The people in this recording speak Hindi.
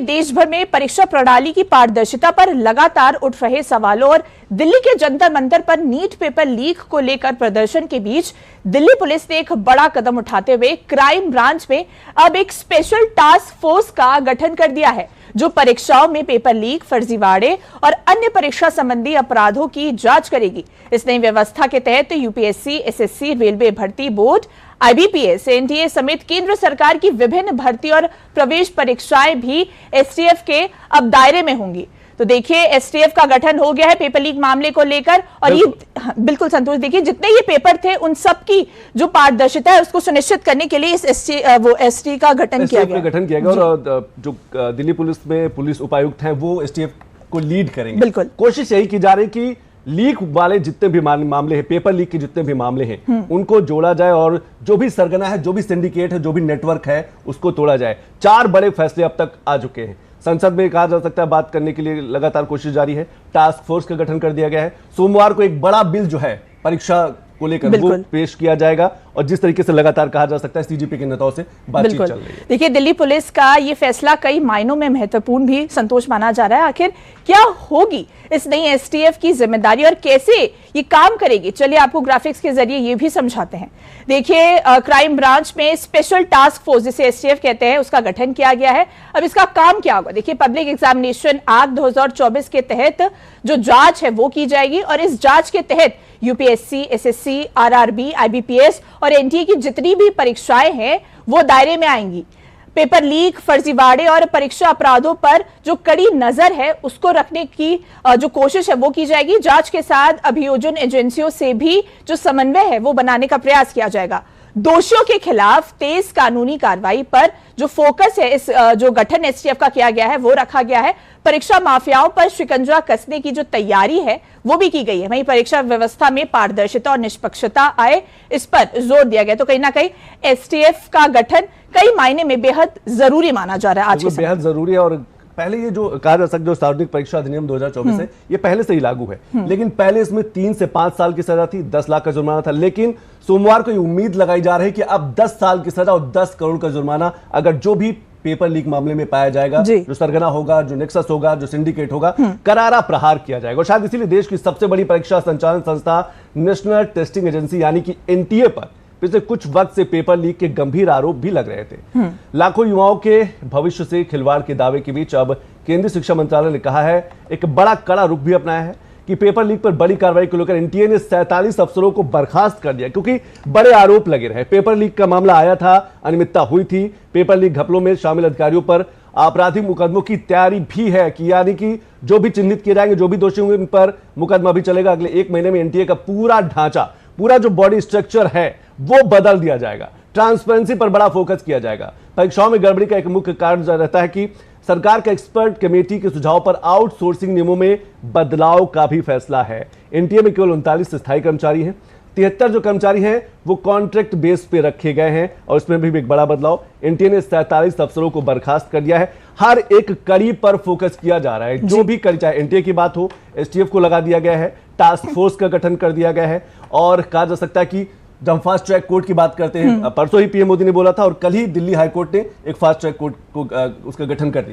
देश भर में परीक्षा प्रणाली की पारदर्शिता पर लगातार उठ रहे सवालों और दिल्ली के जंतर मंतर पर नीट पेपर लीक को लेकर प्रदर्शन के बीच दिल्ली पुलिस ने एक बड़ा कदम उठाते हुए क्राइम ब्रांच में अब एक स्पेशल टास्क फोर्स का गठन कर दिया है, जो परीक्षाओं में पेपर लीक, फर्जीवाड़े और अन्य परीक्षा संबंधी अपराधों की जांच करेगी। इस नई व्यवस्था के तहत यूपीएससी, एसएससी, रेलवे भर्ती बोर्ड, आईबीपीएस, एनटीए समेत केंद्र सरकार की विभिन्न भर्ती और प्रवेश परीक्षाएं भी एसटीएफ के अब दायरे में होंगी। तो देखिए, एसटीएफ का गठन हो गया है पेपर लीक मामले को लेकर, और ये बिल्कुल संतोष, देखिए जितने ये पेपर थे उन सब की जो पारदर्शिता है उसको सुनिश्चित करने के लिए इस एसटी का गठन किया गया। और जो दिल्ली पुलिस में पुलिस उपायुक्त हैं वो एसटीएफ को लीड करेंगे। बिल्कुल कोशिश यही की जा रही कि लीक वाले जितने भी मामले हैं, पेपर लीक के जितने भी मामले हैं, उनको जोड़ा जाए और जो भी सरगना है, जो भी सिंडिकेट है, जो भी नेटवर्क है, उसको तोड़ा जाए। 4 बड़े फैसले अब तक आ चुके हैं। संसद में कहा जा सकता है बात करने के लिए लगातार कोशिश जारी है। टास्क फोर्स का गठन कर दिया गया है। सोमवार को एक बड़ा बिल जो है परीक्षा को लेकर वो पेश किया जाएगा, और जिस तरीके से लगातार कहा जा सकता है सीजीपी के नेताओं से बातचीत चल रही है। देखिए, दिल्ली पुलिस का ये फैसला कई मायनों में महत्वपूर्ण भी संतोष माना जा रहा है। आखिर क्या होगी इस नई एसटीएफ की जिम्मेदारी और कैसे ये काम करेगी, चलिए आपको ग्राफिक्स के जरिए ये भी समझाते हैं। देखिए, क्राइम ब्रांच में स्पेशल टास्क फोर्स जिसे एसटीएफ कहते हैं उसका गठन किया गया है। अब इसका काम क्या होगा? देखिए, पब्लिक एग्जामिनेशन एक्ट 2024 के तहत जो जांच है वो की जाएगी, और इस जांच के तहत यूपीएससी, एसएससी, आरआरबी, आईबीपीएस और एनटीए की जितनी भी परीक्षाएं हैं वो दायरे में आएंगी। पेपर लीक, फर्जीवाड़े और परीक्षा अपराधों पर जो कड़ी नजर है उसको रखने की जो कोशिश है वो की जाएगी। जांच के साथ अभियोजन एजेंसियों से भी जो समन्वय है वो बनाने का प्रयास किया जाएगा। दोषियों के खिलाफ तेज कानूनी कार्रवाई पर जो फोकस है इस जो गठन एसटीएफ का किया गया है वो रखा गया है। परीक्षा माफियाओं पर शिकंजा कसने की जो तैयारी है वो भी की गई है। वहीं परीक्षा व्यवस्था में पारदर्शिता और निष्पक्षता आए, इस पर जोर दिया गया। तो कहीं ना कहीं एसटीएफ का गठन कई मायने में बेहद जरूरी माना जा रहा है आज के समय। बेहद जरूरी है। और पहले ये जो कहा जा सकता है, जो सार्वजनिक परीक्षा अधिनियम 2024 है, ये पहले से ही लागू है, लेकिन पहले इसमें 3 से 5 साल की सजा थी, 10 लाख का जुर्माना था। लेकिन सोमवार को ये उम्मीद लगाई जा रही है कि अब 10 साल की सजा और 10 करोड़ का जुर्माना अगर जो भी पेपर लीक मामले में पाया जाएगा, जो सरगना होगा, जो नेक्सस होगा, जो सिंडिकेट होगा, करारा प्रहार किया जाएगा। और शायद इसीलिए देश की सबसे बड़ी परीक्षा संचालन संस्था नेशनल टेस्टिंग एजेंसी यानी कि एनटीए पर पिछले कुछ वक्त से पेपर लीक के गंभीर आरोप भी लग रहे थे। लाखों युवाओं के भविष्य से खिलवाड़ के दावे के बीच अब केंद्रीय शिक्षा मंत्रालय ने कहा है, एक बड़ा कड़ा रुख भी अपनाया है कि पेपर लीक पर बड़ी कार्रवाई को लेकर एनटीए ने 47 अफसरों को बर्खास्त कर दिया, क्योंकि बड़े आरोप लगे रहे। पेपर लीक का मामला आया था, अनियमितता हुई थी। पेपर लीक घपलों में शामिल अधिकारियों पर आपराधिक मुकदमों की तैयारी भी है, कि यानी कि जो भी चिन्हित किए जाएंगे, जो भी दोषी होंगे, उन पर मुकदमा भी चलेगा। अगले 1 महीने में एनटीए का पूरा ढांचा, पूरा जो बॉडी स्ट्रक्चर है वो बदल दिया जाएगा। ट्रांसपेरेंसी पर बड़ा फोकस किया जाएगा। परीक्षाओं में गड़बड़ी का एक मुख्य कारण रहता है कि सरकार का एक्सपर्ट कमेटी के सुझाव पर आउटसोर्सिंग नियमों में बदलाव का भी फैसला है। एनटीए में केवल 39 स्थायी कर्मचारी हैं, 73 जो कर्मचारी हैं वो कॉन्ट्रैक्ट बेस पे रखे गए हैं, और इसमें भी एक बड़ा बदलाव। एनटीए ने 47 अफसरों को बर्खास्त कर दिया है। हर एक कड़ी पर फोकस किया जा रहा है। जो भी कड़ी, चाहे एनटीए की बात हो, एसटीएफ को लगा दिया गया है, टास्क फोर्स का गठन कर दिया गया है। और कहा जा सकता है कि जब हम फास्ट ट्रैक कोर्ट की बात करते हैं, परसों ही पीएम मोदी ने बोला था, और कल ही दिल्ली हाईकोर्ट ने एक फास्ट ट्रैक कोर्ट को उसका गठन कर दिया।